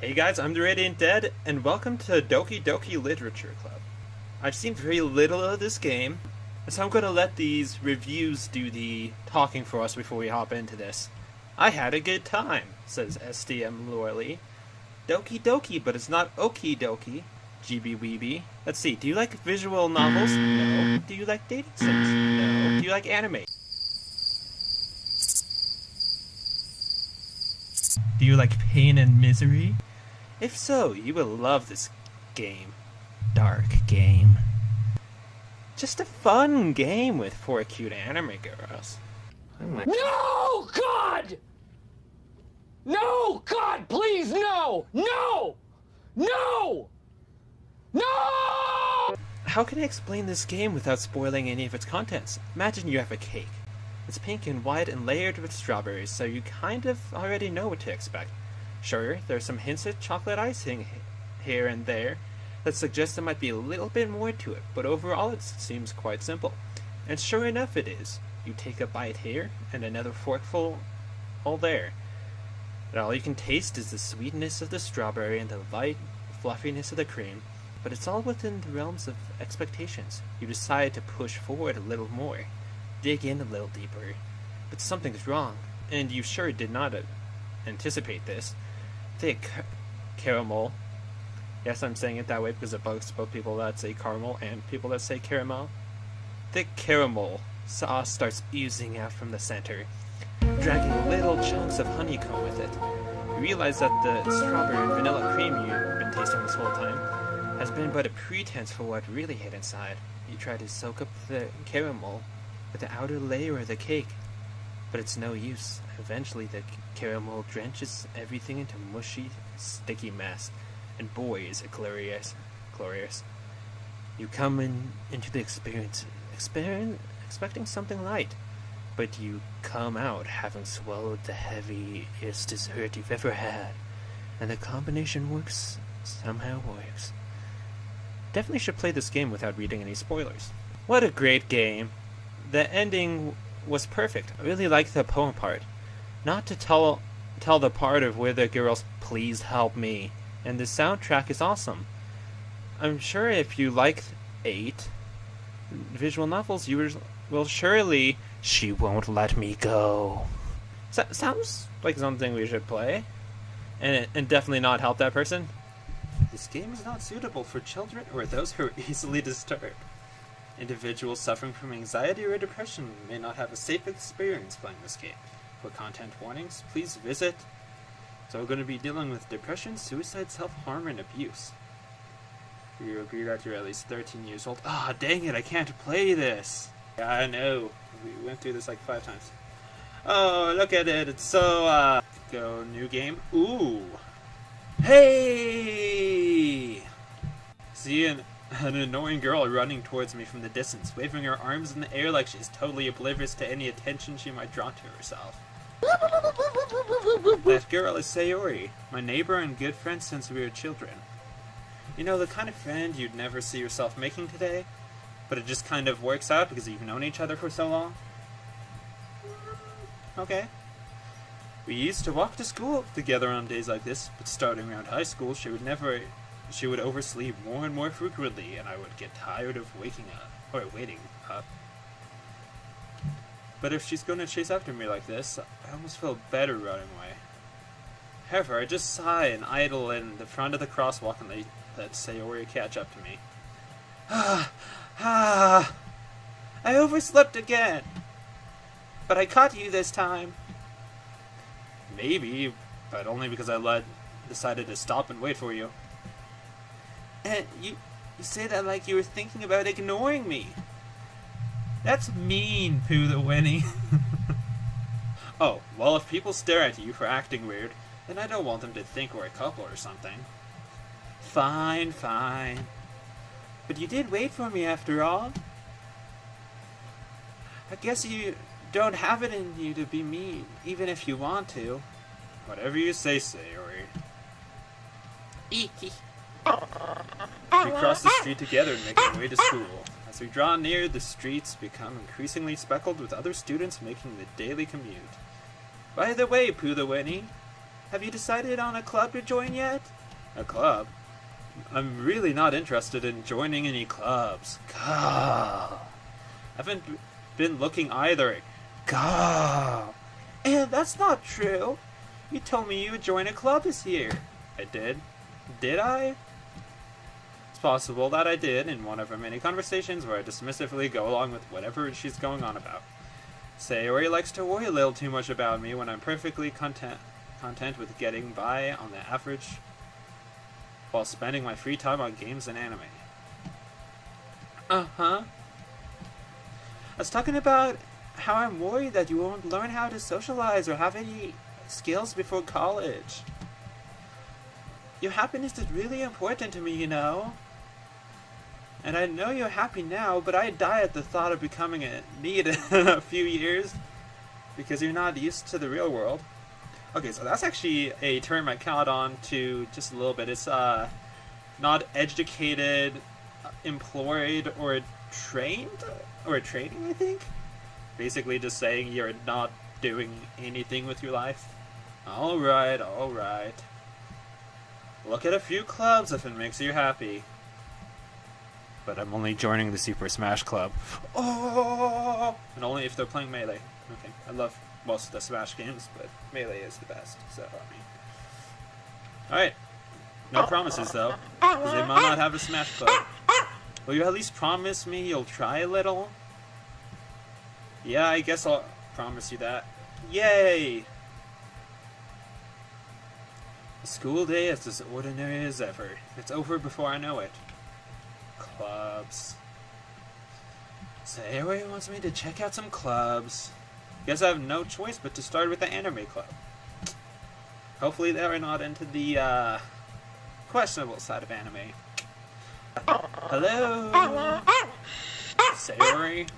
Hey guys, I'm TheRadiantDehd, and welcome to Doki Doki Literature Club. I've seen very little of this game, so I'm going to let these reviews do the talking for us before we hop into this. I had a good time, says SDM loyally. Doki Doki, but it's not Okie Doki. GB Weeby. Let's see, do you like visual novels? No. Do you like dating sims? No. Do you like anime? Do you like pain and misery? If so, you will love this game. Dark game. Just a fun game with 4 cute anime girls. No, God! No, God, please, no! No! No! No! How can I explain this game without spoiling any of its contents? Imagine you have a cake. It's pink and white and layered with strawberries, so you kind of already know what to expect. Sure, there's some hints of chocolate icing here and there that suggest there might be a little bit more to it, but overall it seems quite simple. And sure enough it is. You take a bite here, and another forkful all there. And all you can taste is the sweetness of the strawberry and the light fluffiness of the cream, but it's all within the realms of expectations. You decide to push forward a little more, dig in a little deeper, but something's wrong, and you sure did not anticipate this. Thick caramel. Yes, I'm saying it that way because it bugs both people that say caramel and people that say caramel. Thick caramel sauce starts oozing out from the center, dragging little chunks of honeycomb with it. You realize that the strawberry and vanilla cream you've been tasting this whole time has been but a pretense for what really hid inside. You try to soak up the caramel with the outer layer of the cake, but it's no use. Eventually the caramel drenches everything into mushy, sticky mess, and boy is it glorious. You come into the experience expecting something light, but you come out having swallowed the heaviest dessert you've ever had, and the combination somehow works. Definitely should play this game without reading any spoilers. What a great game. The ending was perfect. I really liked the poem part. Not to tell the part of where the girls please help me, and the soundtrack is awesome. I'm sure if you like 8 visual novels, you will surely. She won't let me go. Sounds like something we should play, and definitely not help that person. This game is not suitable for children or those who are easily disturbed. Individuals suffering from anxiety or depression may not have a safe experience playing this game. For content warnings, please visit. So we're going to be dealing with depression, suicide, self-harm, and abuse. You agree that you're at least 13 years old? Ah, dang it, I can't play this! Yeah, I know. We went through this like 5 times. Oh, look at it. It's so, Go, new game. Ooh! Hey! See an annoying girl running towards me from the distance, waving her arms in the air like she's totally oblivious to any attention she might draw to herself. That girl is Sayori, my neighbor and good friend since we were children. You know, the kind of friend you'd never see yourself making today, but it just kind of works out because you've known each other for so long? Okay. We used to walk to school together on days like this, but starting around high school, she would oversleep more and more frequently, and I would get tired of waiting up. But if she's going to chase after me like this, I almost feel better running away. However, I just sigh and idle in the front of the crosswalk and let Sayori catch up to me. I overslept again! But I caught you this time! Maybe, but only because I decided to stop and wait for you. And you say that like you were thinking about ignoring me. That's mean, Pooh the Winnie. Oh, well, if people stare at you for acting weird, then I don't want them to think we're a couple or something. Fine. But you did wait for me after all. I guess you don't have it in you to be mean, even if you want to. Whatever you say, Sayori. Eeky. We cross the street together and make our way to school. As we draw near, the streets become increasingly speckled with other students making the daily commute. By the way, Pooh the Winnie, Have you decided on a club to join yet? A club? I'm really not interested in joining any clubs. Gah. Haven't been looking either. Gah. And that's not true. You told me you would join a club this year. I did. Did I? It's possible that I did in one of our many conversations where I dismissively go along with whatever she's going on about. Sayori likes to worry a little too much about me when I'm perfectly content with getting by on the average while spending my free time on games and anime. Uh-huh. I was talking about how I'm worried that you won't learn how to socialize or have any skills before college. Your happiness is really important to me, you know. And I know you're happy now, but I die at the thought of becoming a need in a few years because you're not used to the real world. Okay, so that's actually a term I caught on to just a little bit. It's not educated, employed, or trained, or training, I think. Basically just saying you're not doing anything with your life. Alright, alright. Look at a few clubs if it makes you happy. But I'm only joining the Super Smash Club. Oh! And only if they're playing Melee. Okay, I love most of the Smash games, but Melee is the best, so I mean. Alright. No promises, though. Because they might not have a Smash Club. Will you at least promise me you'll try a little? Yeah, I guess I'll promise you that. Yay! A school day is as ordinary as ever. It's over before I know it. Clubs. Sayori wants me to check out some clubs. Guess I have no choice but to start with the anime club. Hopefully they are not into the questionable side of anime. Hello? Sayori?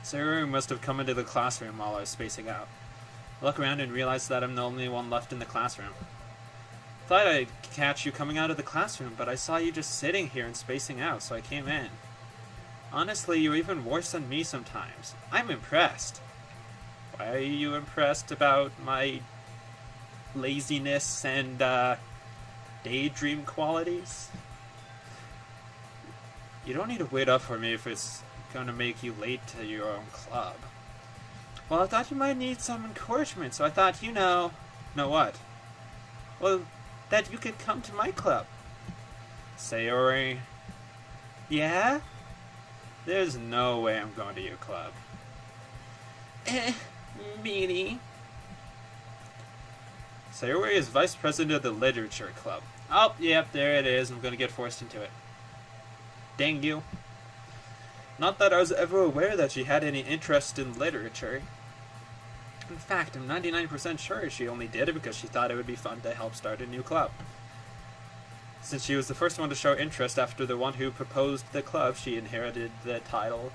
Sayori must have come into the classroom while I was spacing out. I look around and realize that I'm the only one left in the classroom. Thought I'd catch you coming out of the classroom, but I saw you just sitting here and spacing out, so I came in. Honestly, you're even worse than me sometimes. I'm impressed. Why are you impressed about my laziness and daydream qualities? You don't need to wait up for me if it's gonna make you late to your own club. Well, I thought you might need some encouragement, so I thought, you know what? Well, that you could come to my club. Sayori. Yeah? There's no way I'm going to your club. Meanie. Sayori is vice president of the literature club. Oh, yep, there it is. I'm gonna get forced into it. Dang you. Not that I was ever aware that she had any interest in literature. In fact, I'm 99% sure she only did it because she thought it would be fun to help start a new club. Since she was the first one to show interest after the one who proposed the club, she inherited the title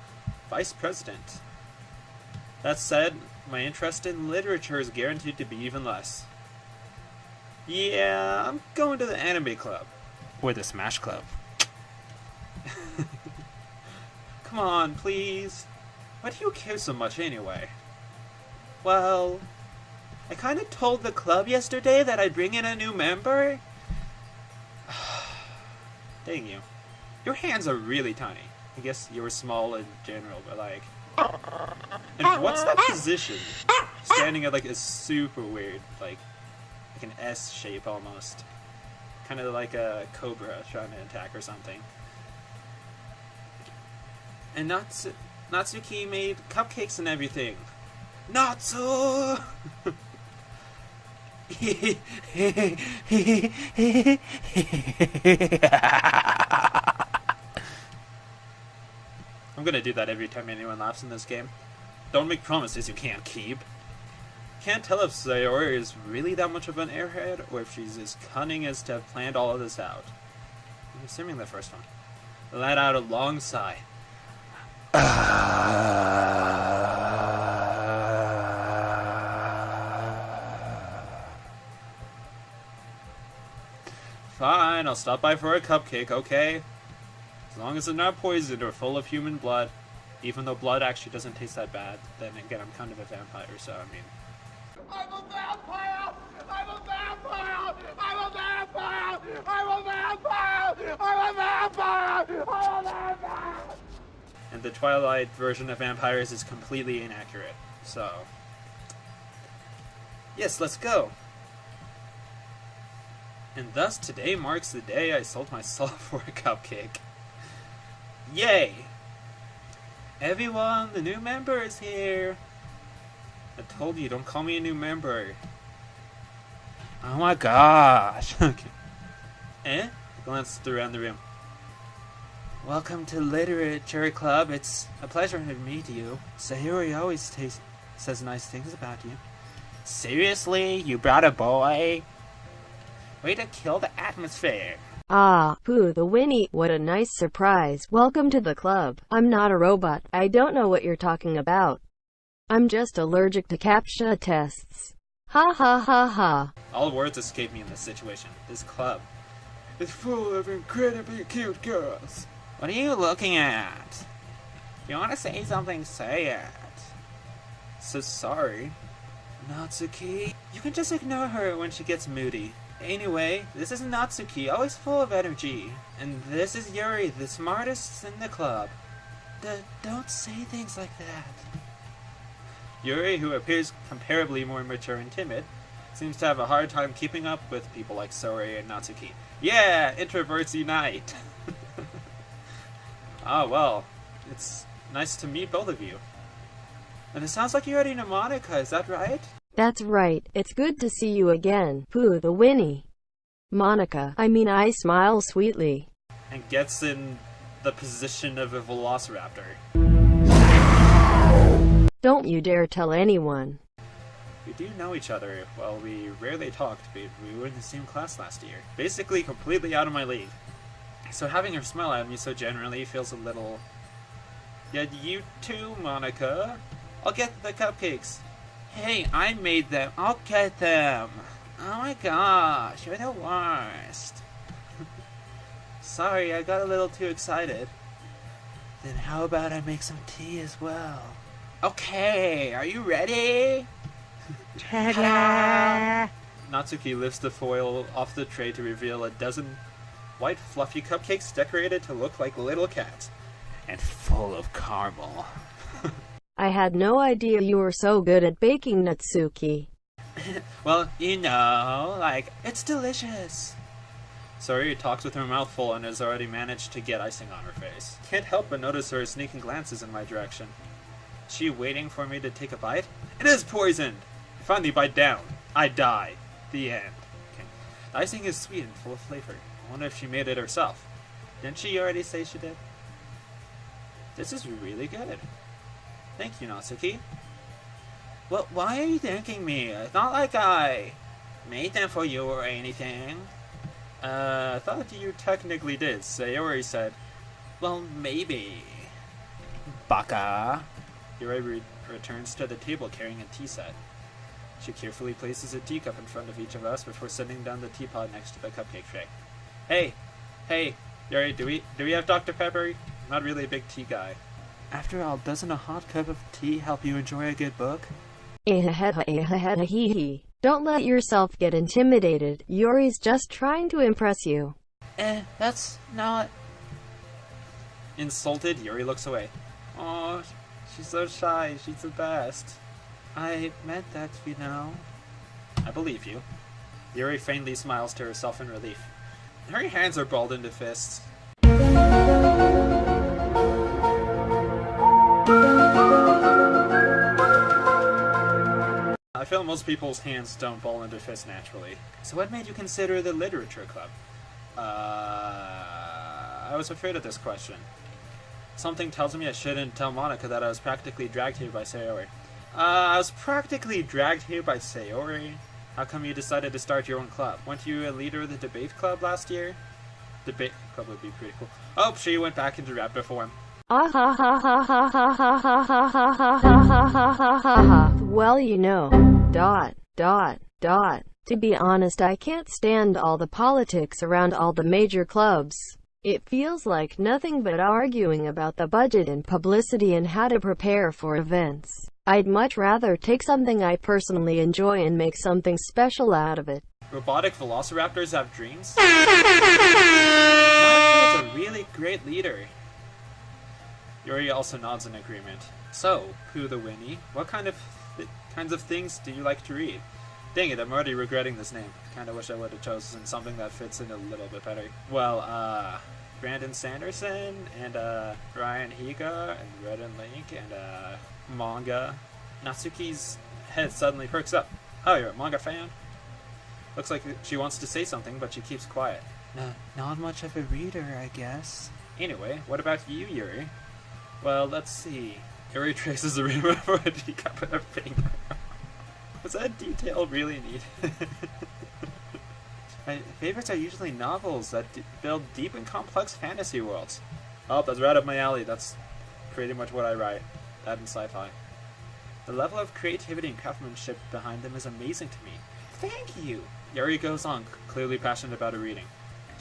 Vice President. That said, my interest in literature is guaranteed to be even less. Yeah, I'm going to the anime club. Or the Smash Club. Come on, please. Why do you care so much anyway? Well, I kinda told the club yesterday that I'd bring in a new member. Dang you. Your hands are really tiny. I guess you're small in general, but like... And what's that position? Standing at like a super weird, like an S shape almost. Kind of like a cobra trying to attack or something. And Natsuki made cupcakes and everything. Natsu! I'm gonna do that every time anyone laughs in this game. Don't make promises you can't keep. Can't tell if Sayori is really that much of an airhead, or if she's as cunning as to have planned all of this out. I'm assuming the first one. Let out a long sigh. Fine, I'll stop by for a cupcake, okay? As long as it's not poisoned or full of human blood. Even though blood actually doesn't taste that bad. Then again, I'm kind of a vampire, so I mean... I'm a vampire! I'm a vampire! I'm a vampire! I'm a vampire! I'm a vampire! I'm a vampire! And the Twilight version of vampires is completely inaccurate. So, yes, let's go. And thus today marks the day I sold my soul for a cupcake. Yay! Everyone, the new member is here. I told you, don't call me a new member. Oh my gosh. Okay. I glanced around the room. Welcome to Literature Club. It's a pleasure to meet you. Sayori always says nice things about you. Seriously? You brought a boy? Way to kill the atmosphere. Ah, Pooh the Winnie, what a nice surprise. Welcome to the club. I'm not a robot. I don't know what you're talking about. I'm just allergic to CAPTCHA tests. Ha ha ha ha. All words escape me in this situation. This club is full of incredibly cute girls. What are you looking at? If you want to say something, say it. So sorry. Natsuki? You can just ignore her when she gets moody. Anyway, this is Natsuki, always full of energy. And this is Yuri, the smartest in the club. Don't say things like that. Yuri, who appears comparably more mature and timid, seems to have a hard time keeping up with people like Sori and Natsuki. Yeah, introverts unite! Ah, well, it's nice to meet both of you. And it sounds like you already know Monica, is that right? That's right. It's good to see you again, Pooh the Winnie. Monica, I smile sweetly. And gets in the position of a velociraptor. Don't you dare tell anyone. We do know each other. Well, we rarely talked, but we were in the same class last year. Basically completely out of my league. So having her smile at me so generally feels a little... Yeah, you too, Monica. I'll get the cupcakes. Hey, I made them. I'll get them. Oh my gosh, you're the worst. Sorry, I got a little too excited. Then how about I make some tea as well? Okay, are you ready? Ta-da! Natsuki lifts the foil off the tray to reveal a dozen white fluffy cupcakes decorated to look like little cats. And full of caramel. I had no idea you were so good at baking, Natsuki. Well, you know, like, it's delicious. Sori talks with her mouth full and has already managed to get icing on her face. Can't help but notice her sneaking glances in my direction. Is she waiting for me to take a bite? It is poisoned! I finally bite down. I die. The end. Okay. The icing is sweet and full of flavor. I wonder if she made it herself. Didn't she already say she did? This is really good. Thank you, Natsuki. Well, why are you thanking me? It's not like I made them for you or anything. I thought you technically did. Sayori said, well, maybe. Baka. Yuri returns to the table carrying a tea set. She carefully places a teacup in front of each of us before setting down the teapot next to the cupcake tray. Hey, Yuri, do we have Dr. Pepper? I'm not really a big tea guy. After all, doesn't a hot cup of tea help you enjoy a good book? Don't let yourself get intimidated. Yuri's just trying to impress you. That's not... Insulted, Yuri looks away. Oh, she's so shy. She's the best. I meant that, you know. I believe you. Yuri faintly smiles to herself in relief. Her hands are balled into fists. I feel most people's hands don't ball into fists naturally. So what made you consider the literature club? I was afraid of this question. Something tells me I shouldn't tell Monica that I was practically dragged here by Sayori. I was practically dragged here by Sayori? How come you decided to start your own club? Weren't you a leader of the debate club last year? Debate club would be pretty cool. Oh, she went back into raptor form. Well, you know, ... To be honest, I can't stand all the politics around all the major clubs. It feels like nothing but arguing about the budget and publicity and how to prepare for events. I'd much rather take something I personally enjoy and make something special out of it. Robotic velociraptors have dreams? Monica is a really great leader. Yuri also nods in agreement. So, Pooh the Winnie, what kinds of things do you like to read? Dang it, I'm already regretting this name. Kinda wish I would have chosen something that fits in a little bit better. Well, Brandon Sanderson, and Ryan Higa, and Red and Link, and manga. Natsuki's head suddenly perks up. Oh, you're a manga fan? Looks like she wants to say something, but she keeps quiet. No, not much of a reader, I guess. Anyway, what about you, Yuri? Well, let's see. Yuri traces a rim over a teacup with her finger. Was that detail really needed? My favorites are usually novels that build deep and complex fantasy worlds. Oh, that's right up my alley. That's pretty much what I write. That and sci-fi. The level of creativity and craftsmanship behind them is amazing to me. Thank you! Yuri goes on, clearly passionate about her reading.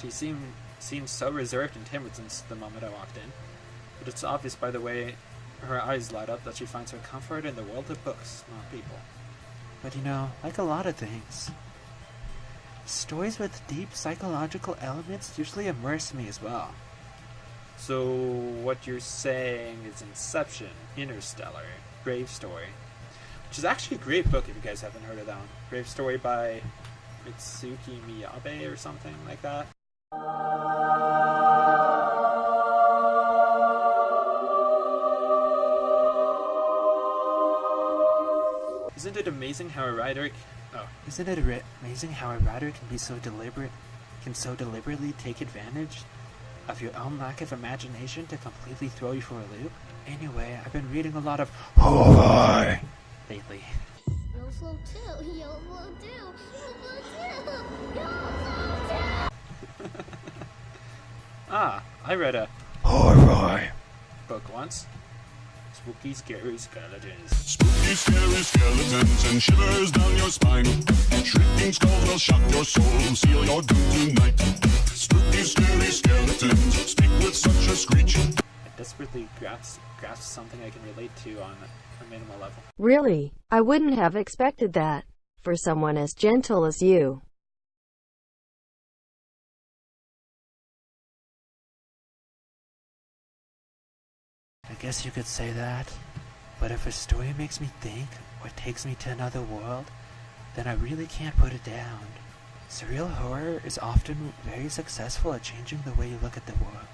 She seemed so reserved and timid since the moment I walked in, but it's obvious by the way her eyes light up that she finds her comfort in the world of books, not people. But you know, like a lot of things, stories with deep psychological elements usually immerse me as well. So what you're saying is Inception, Interstellar, Grave Story, which is actually a great book if you guys haven't heard of that one. Grave Story by Mitsuki Miyabe or something like that. Isn't it amazing how a writer can be so deliberate, can so deliberately take advantage of your own lack of imagination to completely throw you for a loop? Anyway, I've been reading a lot of horror lately. You'll flow too, you'll flow too, you'll flow too, you'll flow too. Ah, I read a horror book once. Spooky, scary skeletons. Spooky, scary skeletons and shivers down your spine. Shrieking skulls will shock your soul, seal your doom tonight. Spooky, scary skeletons speak with such a screech. I desperately grasp something I can relate to on a minimal level. Really? I wouldn't have expected that. For someone as gentle as you. I guess you could say that. But if a story makes me think, or takes me to another world, then I really can't put it down. Surreal horror is often very successful at changing the way you look at the world,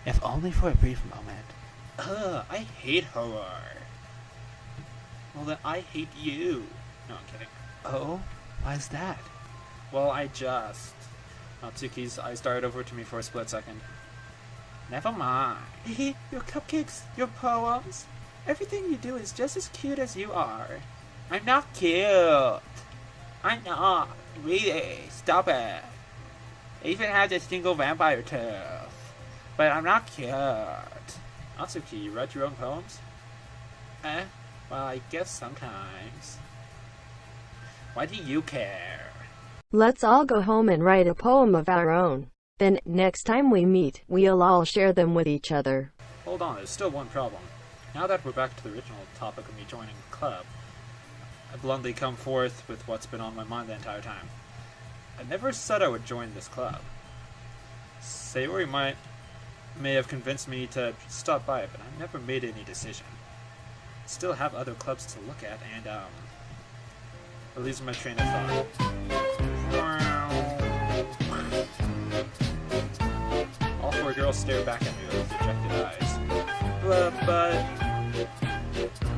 if only for a brief moment. Ugh, I hate horror. Well then I hate you. No, I'm kidding. Oh? Why's that? Well, Natsuki's eyes darted over to me for a split second. Never mind. Your cupcakes, your poems, everything you do is just as cute as you are. I'm not cute. I'm not. Really. Stop it. I even have this single vampire tooth. But I'm not cute. Natsuki, you write your own poems? Well, I guess sometimes. Why do you care? Let's all go home and write a poem of our own. Then, next time we meet, we'll all share them with each other. Hold on, there's still one problem. Now that we're back to the original topic of me joining the club, I bluntly come forth with what's been on my mind the entire time. I never said I would join this club. Sayori may have convinced me to stop by, but I never made any decision. Still have other clubs to look at, and I'm losing my train of thought. All four girls stare back at me with dejected eyes. But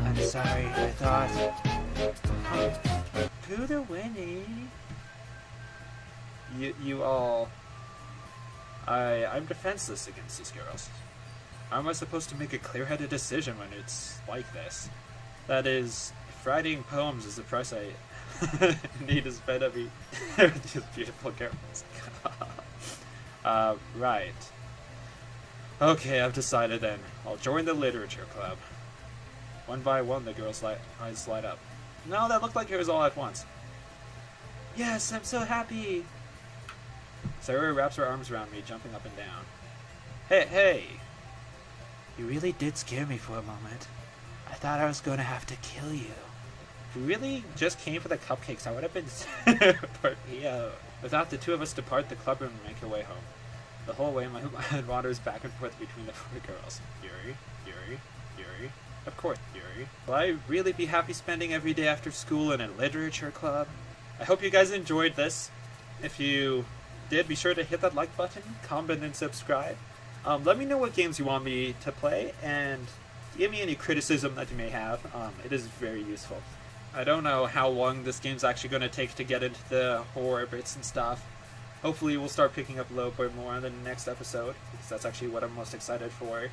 I'm sorry, I thought. Pooh the Winnie. You all. I'm defenseless against these girls. How am I supposed to make a clear-headed decision when it's like this? That is, if writing poems is the price I need to spend every these beautiful girls. Right. Okay, I've decided then. I'll join the literature club. One by one, the girls' eyes light up. No, that looked like it was all at once. Yes, I'm so happy! Sayori wraps her arms around me, jumping up and down. Hey! You really did scare me for a moment. I thought I was going to have to kill you. If you really just came for the cupcakes, I would have been Without the two of us depart the club room and make our way home. The whole way, my mind wanders back and forth between the four girls. Yuri. Of course, Yuri. Will I really be happy spending every day after school in a literature club? I hope you guys enjoyed this. If you did, be sure to hit that like button, comment, and subscribe. Let me know what games you want me to play, and give me any criticism that you may have. It is very useful. I don't know how long this game's actually going to take to get into the horror bits and stuff. Hopefully we'll start picking up a little bit more in the next episode, because that's actually what I'm most excited for.